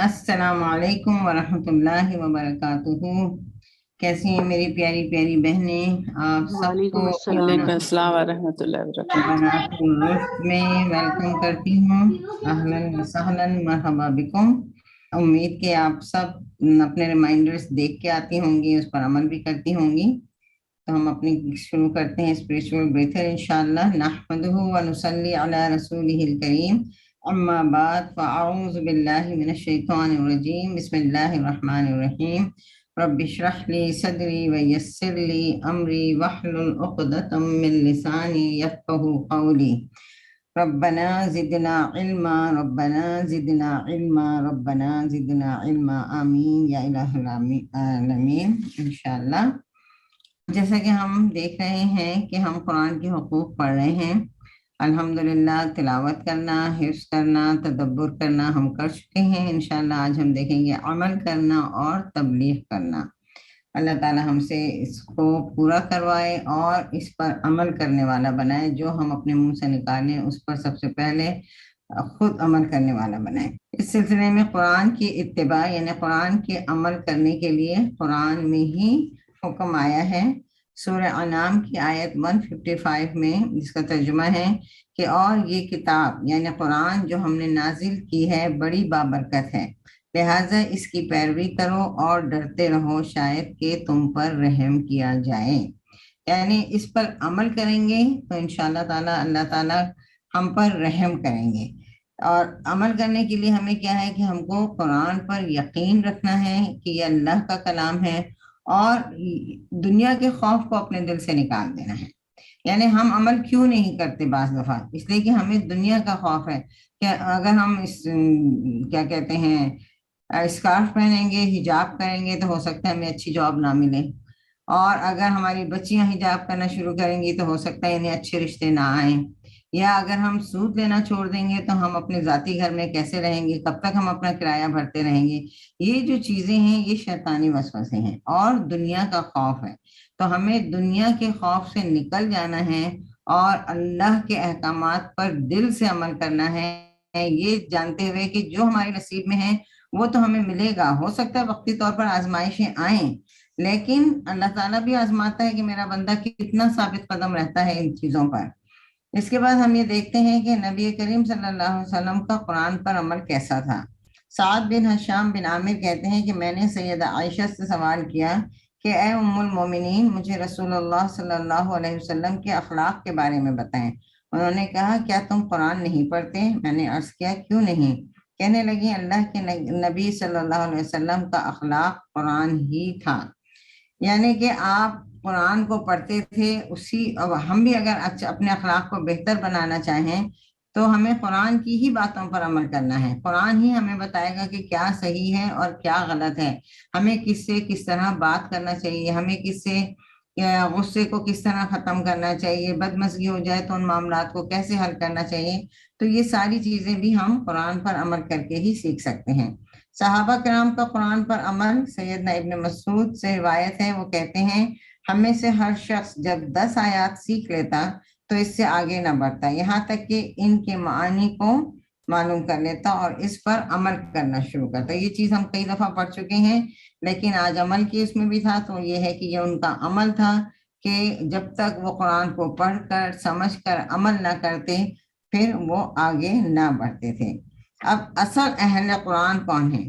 السلام علیکم ورحمۃ اللہ وبرکاتہ۔ کیسی ہیں میری پیاری پیاری بہنیں؟ آپ سب کو وعلیکم السلام وعلیکم ورحمۃ السلام ورحمۃ اللہ وبرکاتہ۔ بنات الرشد میں ویلکم کرتی ہوں۔ اہلاً وسہلاً مرحبا بکم۔ امید کہ آپ سب اپنے ریمائنڈرز دیکھ کے آتی ہوں گی، اس پر عمل بھی کرتی ہوں گی۔ تو ہم اپنی شروع کرتے ہیں اسپریچول بریتھر انشاءاللہ۔ نحمدہ ونصلی علی رسولہ الکریم، اما بعد فاعوذ باللہ من الشیطان الرجیم، بسم اللہ الرحمن الرحیم۔ رب اشرح لی صدری ویسر لی امری واحلل عقدۃ من لسانی یفقہوا قولی۔ ربنا زدنا علما، ربنا زدنا علما، ربنا زدنا علما، آمین یا الہ العالمین انشاءاللہ۔ جیسا کہ ہم دیکھ رہے ہیں کہ ہم قرآن کے حقوق پڑھ رہے ہیں، الحمدللہ تلاوت کرنا، حفظ کرنا، تدبر کرنا ہم کر چکے ہیں۔ انشاءاللہ آج ہم دیکھیں گے عمل کرنا اور تبلیغ کرنا۔ اللہ تعالی ہم سے اس کو پورا کروائے اور اس پر عمل کرنے والا بنائے۔ جو ہم اپنے منہ سے نکالیں اس پر سب سے پہلے خود عمل کرنے والا بنائے۔ اس سلسلے میں قرآن کی اتباع یعنی قرآن کے عمل کرنے کے لیے قرآن میں ہی حکم آیا ہے۔ سورہ انعام کی آیت 155 میں جس کا ترجمہ ہے کہ اور یہ کتاب یعنی قرآن جو ہم نے نازل کی ہے بڑی بابرکت ہے، لہٰذا اس کی پیروی کرو اور ڈرتے رہو شاید کہ تم پر رحم کیا جائے۔ یعنی اس پر عمل کریں گے تو انشاءاللہ تعالی اللہ تعالی ہم پر رحم کریں گے۔ اور عمل کرنے کے لیے ہمیں کیا ہے کہ ہم کو قرآن پر یقین رکھنا ہے کہ یہ اللہ کا کلام ہے، اور دنیا کے خوف کو اپنے دل سے نکال دینا ہے۔ یعنی ہم عمل کیوں نہیں کرتے بعض دفعہ؟ اس لیے کہ ہمیں دنیا کا خوف ہے کہ اگر ہم کیا کہتے ہیں اسکارف پہنیں گے، حجاب کریں گے، تو ہو سکتا ہے ہمیں اچھی جاب نہ ملے، اور اگر ہماری بچیاں حجاب کرنا شروع کریں گی تو ہو سکتا ہے انہیں اچھے رشتے نہ آئیں، یا اگر ہم سود لینا چھوڑ دیں گے تو ہم اپنے ذاتی گھر میں کیسے رہیں گے، کب تک ہم اپنا کرایہ بھرتے رہیں گے۔ یہ جو چیزیں ہیں یہ شیطانی وسوسے ہیں اور دنیا کا خوف ہے۔ تو ہمیں دنیا کے خوف سے نکل جانا ہے اور اللہ کے احکامات پر دل سے عمل کرنا ہے، یہ جانتے ہوئے کہ جو ہمارے نصیب میں ہے وہ تو ہمیں ملے گا۔ ہو سکتا ہے وقتی طور پر آزمائشیں آئیں، لیکن اللہ تعالیٰ بھی آزماتا ہے کہ میرا بندہ کتنا ثابت قدم رہتا ہے ان چیزوں پر۔ اس کے بعد ہم یہ دیکھتے ہیں کہ نبی کریم صلی اللہ علیہ وسلم کا قرآن پر عمل کیسا تھا۔ سعد بن ہشام بن عامر کہتے ہیں کہ میں نے سیدہ عائشہ سے سوال کیا کہ اے ام المومنین، مجھے رسول اللہ صلی اللہ علیہ وسلم کے اخلاق کے بارے میں بتائیں۔ انہوں نے کہا کیا تم قرآن نہیں پڑھتے؟ میں نے عرض کیا کیوں نہیں؟ کہنے لگی اللہ کے نبی صلی اللہ علیہ وسلم کا اخلاق قرآن ہی تھا، یعنی کہ آپ قرآن کو پڑھتے تھے اسی، اب ہم بھی اگر اپنے اخلاق کو بہتر بنانا چاہیں تو ہمیں قرآن کی ہی باتوں پر عمل کرنا ہے۔ قرآن ہی ہمیں بتائے گا کہ کیا صحیح ہے اور کیا غلط ہے، ہمیں کس سے کس طرح بات کرنا چاہیے، ہمیں کس سے غصے کو کس طرح ختم کرنا چاہیے، بدمزگی ہو جائے تو ان معاملات کو کیسے حل کرنا چاہیے۔ تو یہ ساری چیزیں بھی ہم قرآن پر عمل کر کے ہی سیکھ سکتے ہیں۔ صحابہ کرام کا قرآن پر عمل، سیدنا ابن مسعود سے روایت ہے، وہ کہتے ہیں ہم میں سے ہر شخص جب 10 آیات سیکھ لیتا تو اس سے آگے نہ بڑھتا، یہاں تک کہ ان کے معانی کو معلوم کر لیتا اور اس پر عمل کرنا شروع کرتا۔ یہ چیز ہم کئی دفعہ پڑھ چکے ہیں، لیکن آج عمل کی اس میں بھی تھا، تو یہ ہے کہ یہ ان کا عمل تھا کہ جب تک وہ قرآن کو پڑھ کر سمجھ کر عمل نہ کرتے پھر وہ آگے نہ بڑھتے تھے۔ اب اصل اہل قرآن کون ہے؟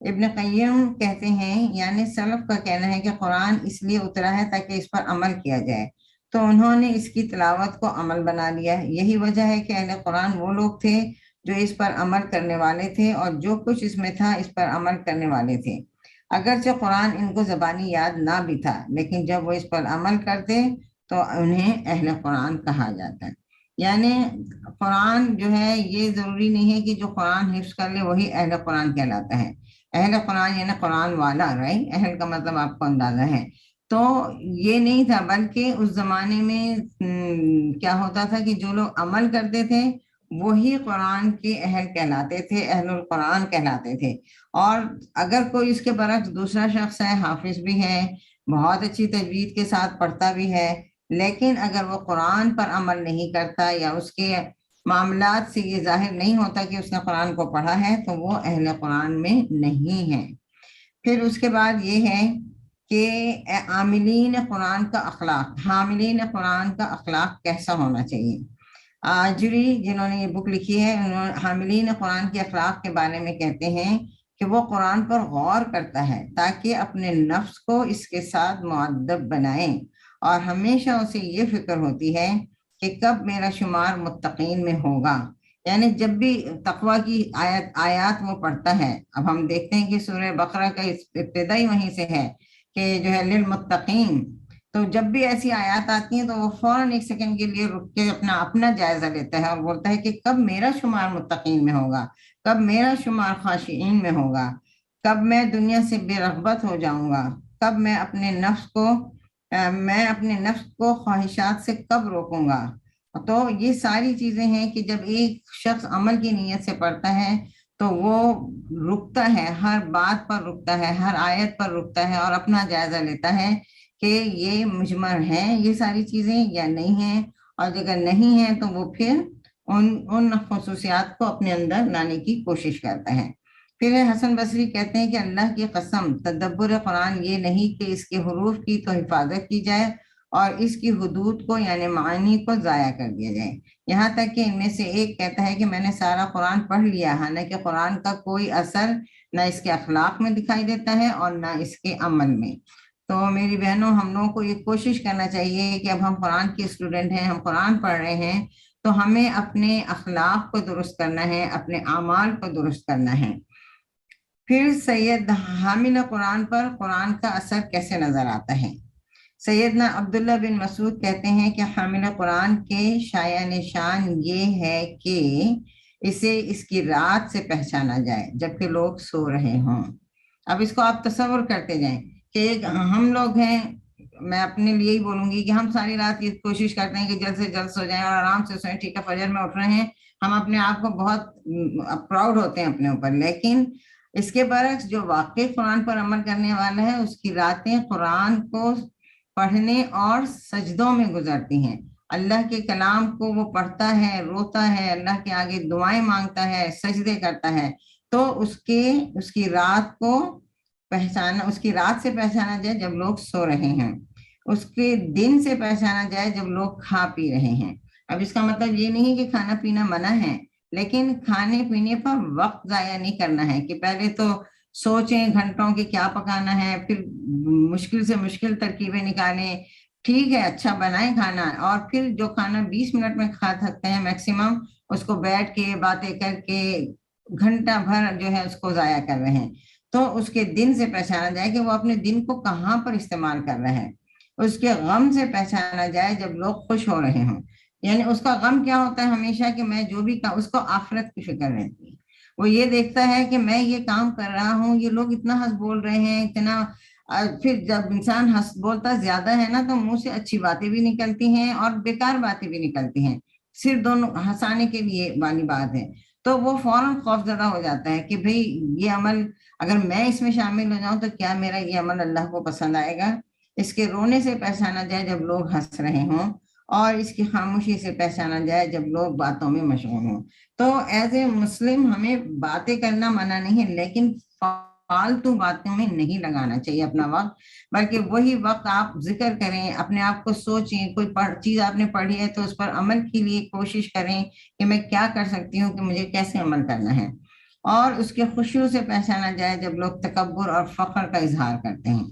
ابن قیم کہتے ہیں یعنی سلف کا کہنا ہے کہ قرآن اس لیے اترا ہے تاکہ اس پر عمل کیا جائے، تو انہوں نے اس کی تلاوت کو عمل بنا لیا۔ یہی وجہ ہے کہ اہل قرآن وہ لوگ تھے جو اس پر عمل کرنے والے تھے اور جو کچھ اس میں تھا اس پر عمل کرنے والے تھے۔ اگرچہ قرآن ان کو زبانی یاد نہ بھی تھا، لیکن جب وہ اس پر عمل کرتے تو انہیں اہل قرآن کہا جاتا ہے۔ یعنی قرآن جو ہے یہ ضروری نہیں ہے کہ جو قرآن حفظ کر لے وہی اہل قرآن کہلاتا ہے۔ اہل قرآن یعنی قرآن والا، رائٹ؟ اہل کا مطلب آپ کو اندازہ ہے۔ تو یہ نہیں تھا، بلکہ اس زمانے میں کیا ہوتا تھا کہ جو لوگ عمل کرتے تھے وہی قرآن کے اہل کہلاتے تھے، اہل القرآن کہلاتے تھے۔ اور اگر کوئی اس کے برعکس دوسرا شخص ہے، حافظ بھی ہے، بہت اچھی تجوید کے ساتھ پڑھتا بھی ہے، لیکن اگر وہ قرآن پر عمل نہیں کرتا یا اس کے معاملات سے یہ ظاہر نہیں ہوتا کہ اس نے قرآن کو پڑھا ہے تو وہ اہل قرآن میں نہیں ہے۔ پھر اس کے بعد یہ ہے کہ عاملین قرآن کا اخلاق، حاملین قرآن کا اخلاق کیسا ہونا چاہیے۔ آجری جنہوں نے یہ بک لکھی ہے، حاملین قرآن کے اخلاق کے بارے میں کہتے ہیں کہ وہ قرآن پر غور کرتا ہے تاکہ اپنے نفس کو اس کے ساتھ مؤدب بنائیں، اور ہمیشہ اسے یہ فکر ہوتی ہے کہ کب میرا شمار متقین میں ہوگا۔ یعنی جب بھی تقوی کی آیات وہ پڑھتا ہے، اب ہم دیکھتے ہیں کہ سورہ بقرہ کا ابتدائی وہیں سے ہے کہ جو ہے للمتقین، تو جب بھی ایسی آیات آتی ہیں تو وہ فوراً ایک سیکنڈ کے لیے رک کے اپنا جائزہ لیتا ہے اور بولتا ہے کہ کب میرا شمار متقین میں ہوگا، کب میرا شمار خاشعین میں ہوگا، کب میں دنیا سے بے رغبت ہو جاؤں گا، کب میں اپنے نفس کو خواہشات سے کب روکوں گا۔ تو یہ ساری چیزیں ہیں کہ جب ایک شخص عمل کی نیت سے پڑھتا ہے تو وہ رکتا ہے، ہر بات پر رکتا ہے، ہر آیت پر رکتا ہے اور اپنا جائزہ لیتا ہے کہ یہ مجمر ہیں یہ ساری چیزیں یا نہیں ہیں، اور اگر نہیں ہیں تو وہ پھر ان خصوصیات کو اپنے اندر لانے کی کوشش کرتا ہے۔ پھر حسن بصری کہتے ہیں کہ اللہ کی قسم تدبر قرآن یہ نہیں کہ اس کے حروف کی تو حفاظت کی جائے اور اس کی حدود کو یعنی معانی کو ضائع کر دیا جائے، یہاں تک کہ ان میں سے ایک کہتا ہے کہ میں نے سارا قرآن پڑھ لیا، حالانکہ قرآن کا کوئی اثر نہ اس کے اخلاق میں دکھائی دیتا ہے اور نہ اس کے عمل میں۔ تو میری بہنوں، ہم لوگوں کو یہ کوشش کرنا چاہیے کہ اب ہم قرآن کے اسٹوڈنٹ ہیں، ہم قرآن پڑھ رہے ہیں تو ہمیں اپنے اخلاق کو درست کرنا ہے، اپنے اعمال کو درست کرنا ہے۔ پھر سید حامل قرآن پر قرآن کا اثر کیسے نظر آتا ہے۔ سیدنا عبداللہ بن مسعود کہتے ہیں کہ حامل قرآن کے شایع نشان یہ ہے کہ اسے اس کی رات سے پہچانا جائے جبکہ لوگ سو رہے ہوں۔ اب اس کو آپ تصور کرتے جائیں کہ ہم لوگ ہیں، میں اپنے لیے ہی بولوں گی کہ ہم ساری رات یہ کوشش کرتے ہیں کہ جلد سے جلد سو جائیں اور آرام سے سوئیں، ٹھیک ہے فجر میں اٹھ رہے ہیں، ہم اپنے آپ کو بہت پراؤڈ ہوتے ہیں اپنے اوپر، لیکن اس کے برعکس جو واقعی قرآن پر عمل کرنے والا ہے اس کی راتیں قرآن کو پڑھنے اور سجدوں میں گزرتی ہیں، اللہ کے کلام کو وہ پڑھتا ہے، روتا ہے، اللہ کے آگے دعائیں مانگتا ہے، سجدے کرتا ہے، تو اس کی رات کو اس کی رات سے پہچانا جائے جب لوگ سو رہے ہیں، اس کے دن سے پہچانا جائے جب لوگ کھا پی رہے ہیں۔ اب اس کا مطلب یہ نہیں کہ کھانا پینا منع ہے، لیکن کھانے پینے پر وقت ضائع نہیں کرنا ہے کہ پہلے تو سوچیں گھنٹوں کہ کیا پکانا ہے، پھر مشکل سے مشکل ترکیبیں نکالیں، ٹھیک ہے اچھا بنائیں کھانا، اور پھر جو کھانا 20 منٹ میں کھا سکتے ہیں میکسیمم، اس کو بیٹھ کے باتیں کر کے گھنٹہ بھر جو ہے اس کو ضائع کر رہے ہیں۔ تو اس کے دن سے پہچانا جائے کہ وہ اپنے دن کو کہاں پر استعمال کر رہے ہیں۔ اس کے غم سے پہچانا جائے جب لوگ خوش ہو رہے ہوں، یعنی اس کا غم کیا ہوتا ہے ہمیشہ کہ میں جو بھی اس کو آخرت کی فکر رہتی ہے، وہ یہ دیکھتا ہے کہ میں یہ کام کر رہا ہوں، یہ لوگ اتنا ہنس بول رہے ہیں، اتنا پھر جب انسان ہنس بولتا زیادہ ہے نا تو منہ سے اچھی باتیں بھی نکلتی ہیں اور بیکار باتیں بھی نکلتی ہیں، صرف دونوں ہنسانے کے لیے والی بات ہے، تو وہ فوراً خوف زدہ ہو جاتا ہے کہ بھئی یہ عمل اگر میں اس میں شامل ہو جاؤں تو کیا میرا یہ عمل اللہ کو پسند آئے گا۔ اس کے رونے سے پہچانا جائے جب لوگ ہنس رہے ہوں، اور اس کی خاموشی سے پہچانا جائے جب لوگ باتوں میں مشغول ہوں۔ تو ایز اے مسلم ہمیں باتیں کرنا منع نہیں ہے، لیکن فالتو باتوں میں نہیں لگانا چاہیے اپنا وقت، بلکہ وہی وقت آپ ذکر کریں، اپنے آپ کو سوچیں، کوئی چیز آپ نے پڑھی ہے تو اس پر عمل کے لیے کوشش کریں کہ میں کیا کر سکتی ہوں، کہ مجھے کیسے عمل کرنا ہے، اور اس کے خوشیوں سے پہچانا جائے جب لوگ تکبر اور فخر کا اظہار کرتے ہیں۔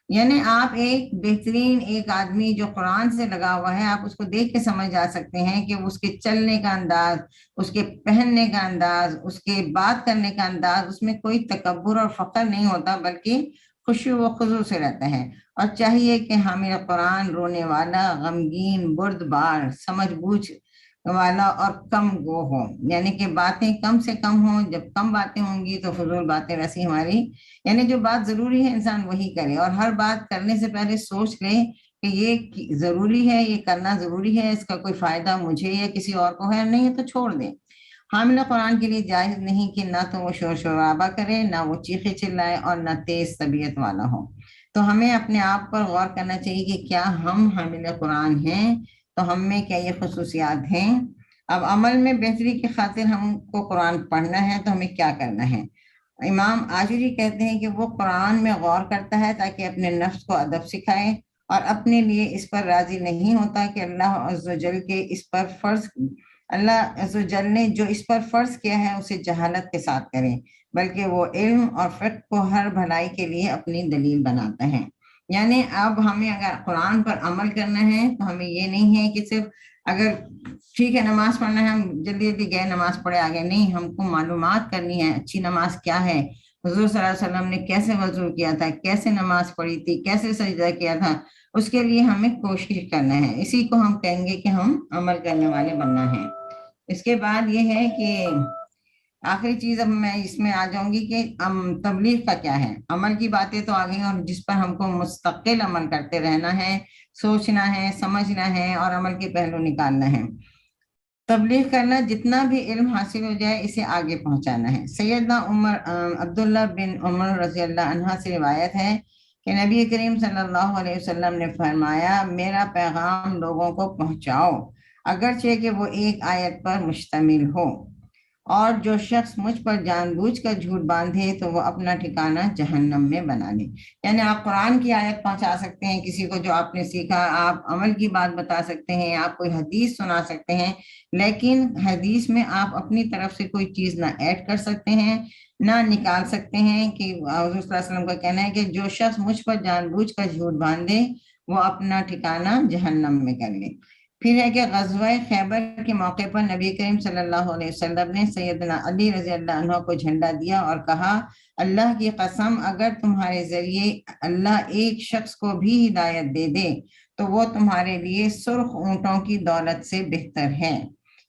یعنی آپ ایک بہترین ایک آدمی جو قرآن سے لگا ہوا ہے، آپ اس کو دیکھ کے سمجھ جا سکتے ہیں کہ اس کے چلنے کا انداز، اس کے پہننے کا انداز، اس کے بات کرنے کا انداز، اس میں کوئی تکبر اور فخر نہیں ہوتا، بلکہ خوشی و خضوع سے رہتا ہے۔ اور چاہیے کہ حامل قرآن رونے والا، غمگین، بردبار، سمجھ بوجھ والا اور کم گو ہو، یعنی کہ باتیں کم سے کم ہوں، جب کم باتیں ہوں گی تو فضول باتیں ویسی ہماری، یعنی جو بات ضروری ہے انسان وہی کرے، اور ہر بات کرنے سے پہلے سوچ لے کہ یہ ضروری ہے، یہ کرنا ضروری ہے، اس کا کوئی فائدہ مجھے یا کسی اور کو ہے، نہیں ہے تو چھوڑ دیں۔ حاملہ قرآن کے لیے جائز نہیں کہ نہ تو وہ شور شرابہ کرے، نہ وہ چیخے چلائے، اور نہ تیز طبیعت والا ہو۔ تو ہمیں اپنے آپ پر غور کرنا چاہیے کہ کیا ہم حامل قرآن ہیں، تو ہم میں کیا یہ خصوصیات ہیں، اب عمل میں بہتری کی خاطر ہم کو قرآن پڑھنا ہے تو ہمیں کیا کرنا ہے؟ امام آجری کہتے ہیں کہ وہ قرآن میں غور کرتا ہے تاکہ اپنے نفس کو ادب سکھائے، اور اپنے لیے اس پر راضی نہیں ہوتا کہ اللہ عز و جل کے اس پر فرض اللہ عز و جل نے جو اس پر فرض کیا ہے اسے جہالت کے ساتھ کریں، بلکہ وہ علم اور فقہ کو ہر بھلائی کے لیے اپنی دلیل بناتا ہے۔ یعنی اب ہمیں اگر قرآن پر عمل کرنا ہے تو ہمیں یہ نہیں ہے کہ صرف اگر ٹھیک ہے نماز پڑھنا ہے ہم جلدی جلدی گئے نماز پڑھے آگے، نہیں، ہم کو معلومات کرنی ہے اچھی نماز کیا ہے، حضور صلی اللہ علیہ وسلم نے کیسے وضو کیا تھا، کیسے نماز پڑھی تھی، کیسے سجدہ کیا تھا، اس کے لیے ہمیں کوشش کرنا ہے، اسی کو ہم کہیں گے کہ ہم عمل کرنے والے بننا ہے۔ اس کے بعد یہ ہے کہ آخری چیز اب میں اس میں آ جاؤں گی کہ تبلیغ کا کیا ہے۔ عمل کی باتیں تو آ گئی اور جس پر ہم کو مستقل عمل کرتے رہنا ہے، سوچنا ہے، سمجھنا ہے اور عمل کے پہلو نکالنا ہے۔ تبلیغ کرنا، جتنا بھی علم حاصل ہو جائے اسے آگے پہنچانا ہے۔ سیدنا عبداللہ بن عمر رضی اللہ عنہ سے روایت ہے کہ نبی کریم صلی اللہ علیہ وسلم نے فرمایا، میرا پیغام لوگوں کو پہنچاؤ اگرچہ کہ وہ ایک آیت پر مشتمل ہو، اور جو شخص مجھ پر جان بوجھ کر جھوٹ باندھے تو وہ اپنا ٹھکانہ جہنم میں بنا لے۔ یعنی آپ قرآن کی آیت پہنچا سکتے ہیں کسی کو جو آپ نے سیکھا، آپ عمل کی بات بتا سکتے ہیں، آپ کوئی حدیث سنا سکتے ہیں، لیکن حدیث میں آپ اپنی طرف سے کوئی چیز نہ ایڈ کر سکتے ہیں نہ نکال سکتے ہیں۔ کہ حضور صلی اللہ علیہ وسلم کا کہنا ہے کہ جو شخص مجھ پر جان بوجھ کر جھوٹ باندھے وہ اپنا ٹھکانہ جہنم میں کر لے۔ پھر ہے کہ غزوہ خیبر کے موقع پر نبی کریم صلی اللہ علیہ وسلم نے سیدنا علی رضی اللہ عنہ کو جھنڈا دیا اور کہا، اللہ کی قسم اگر تمہارے ذریعے اللہ ایک شخص کو بھی ہدایت دے دے تو وہ تمہارے لیے سرخ اونٹوں کی دولت سے بہتر ہے۔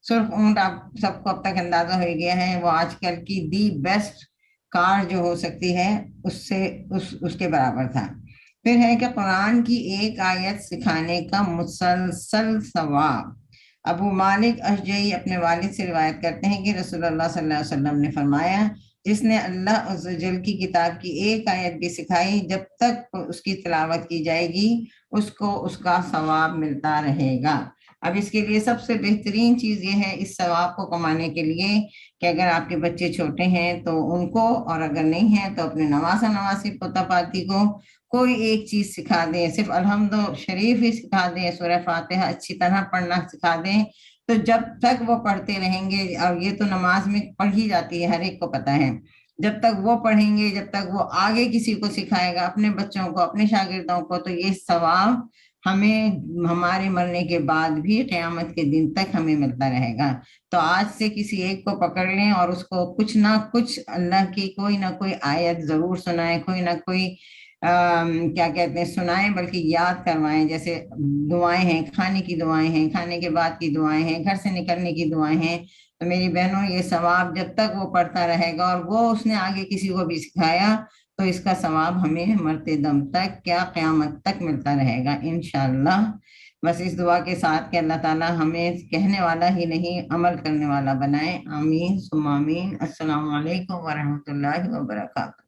سرخ اونٹ آپ سب کو اب تک اندازہ ہو گیا ہے، وہ آج کل کی دی بیسٹ کار جو ہو سکتی ہے اس کے برابر تھا۔ پھر ہے کہ قرآن کی ایک آیت سکھانے کا مسلسل ثواب۔ ابو مالک اشجعی اپنے والد سے روایت کرتے ہیں کہ رسول اللہ صلی اللہ علیہ وسلم نے فرمایا، جس نے اللہ عز و جل کی کتاب کی ایک آیت بھی سکھائی، جب تک اس کی تلاوت کی جائے گی اس کو اس کا ثواب ملتا رہے گا۔ اب اس کے لیے سب سے بہترین چیز یہ ہے اس ثواب کو کمانے کے لیے کہ اگر آپ کے بچے چھوٹے ہیں تو ان کو، اور اگر نہیں ہیں تو اپنے نواسا نواسی پوتا پاتی کو کوئی ایک چیز سکھا دیں، صرف الحمد شریف ہی سکھا دیں، سورہ فاتحہ اچھی طرح پڑھنا سکھا دیں، تو جب تک وہ پڑھتے رہیں گے، اور یہ تو نماز میں پڑھی جاتی ہے ہر ایک کو پتہ ہے، جب تک وہ پڑھیں گے، جب تک وہ آگے کسی کو سکھائے گا، اپنے بچوں کو، اپنے شاگردوں کو، تو یہ ثواب ہمیں ہمارے مرنے کے بعد بھی قیامت کے دن تک ہمیں ملتا رہے گا۔ تو آج سے کسی ایک کو پکڑ لیں اور اس کو کچھ نہ کچھ اللہ کی کوئی نہ کوئی آیت ضرور سنائیں، کوئی نہ کوئی کیا کہتے ہیں سنائیں، بلکہ یاد کروائیں۔ جیسے دعائیں ہیں، کھانے کی دعائیں ہیں، کھانے کے بعد کی دعائیں ہیں، گھر سے نکلنے کی دعائیں ہیں، تو میری بہنوں یہ ثواب جب تک وہ پڑھتا رہے گا اور وہ اس نے آگے کسی کو بھی سکھایا تو اس کا ثواب ہمیں مرتے دم تک، کیا قیامت تک ملتا رہے گا انشاءاللہ۔ بس اس دعا کے ساتھ کہ اللہ تعالیٰ ہمیں کہنے والا ہی نہیں عمل کرنے والا بنائے، آمین ثم آمین۔ السلام علیکم ورحمۃ اللہ وبرکاتہ۔